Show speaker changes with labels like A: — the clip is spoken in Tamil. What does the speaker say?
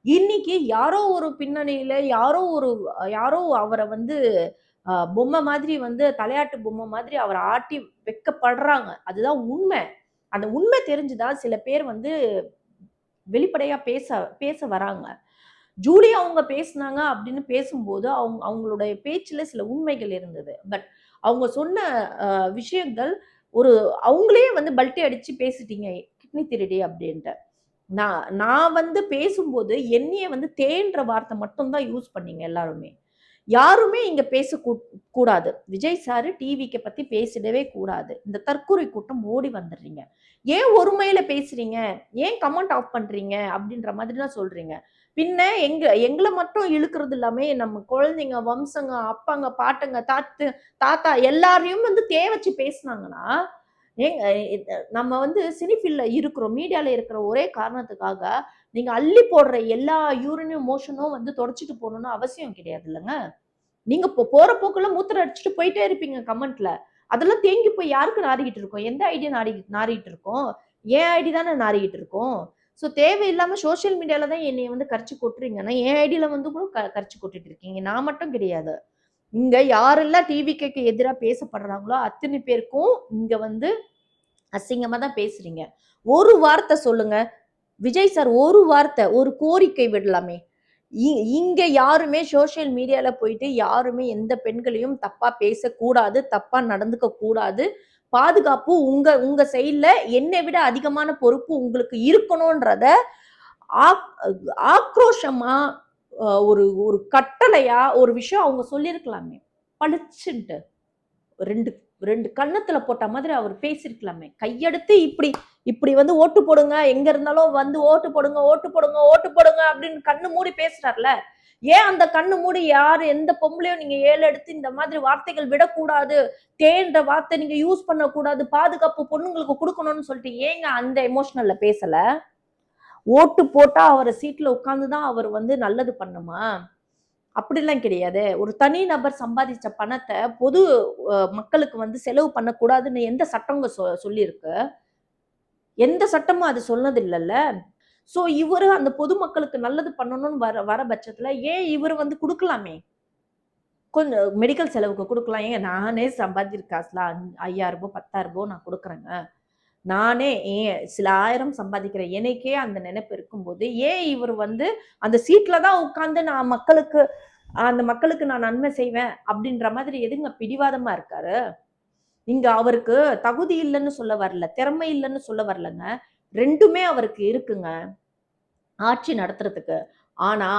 A: இன்னைக்கு யாரோ ஒரு பின்னணியில யாரோ அவரை வந்து பொம்மை மாதிரி வந்து தலையாட்டு பொம்மை மாதிரி அவரை ஆட்டி வைக்கப்படுறாங்க. அதுதான் உண்மை. அந்த உண்மை தெரிஞ்சுதான் சில பேர் வந்து வெளிப்படையா பேச பேச வராங்க. ஜூலி அவங்க பேசுனாங்க அப்படின்னு பேசும்போது அவங்களுடைய பேச்சுல சில உண்மைகள் இருந்தது. பட் அவங்க சொன்ன விஷயங்கள் ஒரு அவங்களே வந்து பல்டி அடிச்சு பேசிட்டீங்க கிட்னி திருடி அப்படின்ட்டு. நான் வந்து பேசும்போது என்னைய வந்து தேன்ற வார்த்தை மட்டும் தான் யூஸ் பண்ணீங்க எல்லாருமே. யாருமே இங்க பேச கூடாது. விஜய் சார் டிவிக்கு பத்தி பேசிடவே கூடாது. இந்த தற்கொலை கூட்டம் ஓடி வந்துடுறீங்க. ஏன் ஒருமையில பேசுறீங்க? ஏன் கமெண்ட் ஆஃப் பண்றீங்க? அப்படின்ற மாதிரி தான் சொல்றீங்க. பின்ன எங்கள மட்டும் இழுக்கிறது இல்லாம நம்ம குழந்தைங்க, வம்சங்க, அப்பாங்க, பாட்டங்க, தாத்தா எல்லாரையும் வந்து வச்சு பேசுனாங்கன்னா, ஏங்க நம்ம வந்து சினிஃபீல்ட்ல இருக்கிறோம். மீடியால இருக்கிற ஒரே காரணத்துக்காக, நீங்க அள்ளி போடுற எல்லா யூரினும், மோஷனும் வந்து தொடச்சுட்டு போணும்னு அவசியம் கிடையாது இல்லங்க. நீங்க போற போக்குல மூத்திரம் அடிச்சுட்டு போயிட்டே இருப்பீங்க கமெண்ட்ல. அதெல்லாம் தேங்கி போய் யாருக்கு நாறிக்கிட்டு இருக்கும்? எந்த ஐடி நாறிக்கிட்டு இருக்கும்? என் ஐடி தானே நாறிக்கிட்டு இருக்கும். ஸோ தேவையில்லாம சோசியல் மீடியால தான் என்னைய வந்து கரிச்சு கொட்டுறீங்கன்னா, என் ஐடியில வந்து கூட கரிச்சு கொட்டிட்டு இருக்கீங்க. நான் மட்டும் கிடையாது. இங்க யாரெல்லாம் டிவிகேக்கு எதிரா பேசப்படுறாங்களோ, அத்தனை பேருக்கும் இங்க வந்து அசிங்கமா தான் பேசுறீங்க. ஒரு வார்த்தை சொல்லுங்க. விஜய் சார் ஒரு வார்த்தை, ஒரு கோரிக்கை விடலாமே. இங்க யாருமே சோசியல் மீடியால போயிட்டு யாருமே எந்த பெண்களையும் தப்பா பேசக்கூடாது, தப்பா நடந்துக்க கூடாது. பாதுகாப்பு உங்க உங்க சைட்ல என்னை விட அதிகமான பொறுப்பு உங்களுக்கு இருக்கணும்ன்றத ஆக்ரோஷமா ஒரு ஒரு கட்டளையா ஒரு விஷயம் அவங்க சொல்லியிருக்கலாமே. பளிச்சுன்ட்டு. ரெண்டு ரெண்டு கன்னத்துல போட்ட மாதிரி அவர் பேசியிருக்கலாமே. கையெடுத்து இப்படி இப்படி வந்து ஓட்டு போடுங்க, எங்க இருந்தாலும் வந்து ஓட்டு போடுங்க, ஓட்டு போடுங்க, ஓட்டு போடுங்க அப்படின்னு கண்ணு மூடி பேசுறாருல. ஏன் அந்த கண்ணு மூடி யாரு எந்த பொம்பளையும் நீங்க எடுத்து இந்த மாதிரி வார்த்தைகள் விடக்கூடாது, தேன்ற வார்த்தை நீங்க யூஸ் பண்ணக்கூடாது, பாதுகாப்பு பொண்ணுங்களுக்கு கொடுக்கணும்னு சொல்லிட்டு ஏங்க அந்த எமோஷனல்ல பேசல? ஓட்டு போட்டா அவர் சீட்ல உட்கார்ந்துதான் அவர் வந்து நல்லது பண்ணுமா? அப்படிலாம் கிடையாது. ஒரு தனி நபர் சம்பாதிச்ச பணத்தை பொது மக்களுக்கு வந்து செலவு பண்ணக்கூடாதுன்னு எந்த சட்டங்க சொல்லியிருக்கு? எந்த சட்டமும் அது சொன்னது இல்லல்ல. சோ இவரு அந்த பொதுமக்களுக்கு நல்லது பண்ணணும்னு வர பட்சத்துல ஏன் இவரு வந்து குடுக்கலாமே? கொஞ்சம் மெடிக்கல் செலவுக்கு குடுக்கலாம். ஏங்க நானே சம்பாதிக்கிற காசுல 5,000 10,000 நான் குடுக்குறேங்க. நானே சில 1000 சம்பாதிக்கிறேன். எனக்கே அந்த நினைப்பு இருக்கும்போது, ஏன் இவரு வந்து அந்த சீட்ல தான் உட்கார்ந்து நான் அந்த மக்களுக்கு நான் நன்மை செய்வேன் அப்படின்ற மாதிரி எதுங்க பிடிவாதமா இருக்காரு? இங்க அவருக்கு தகுதி இல்லன்னு சொல்ல வரல. திறமை இல்லன்னு சொல்ல வரலங்க. 2மே அவருக்கு இருக்குங்க. ஆட்சி நடத்துறதுக்கு. ஆனா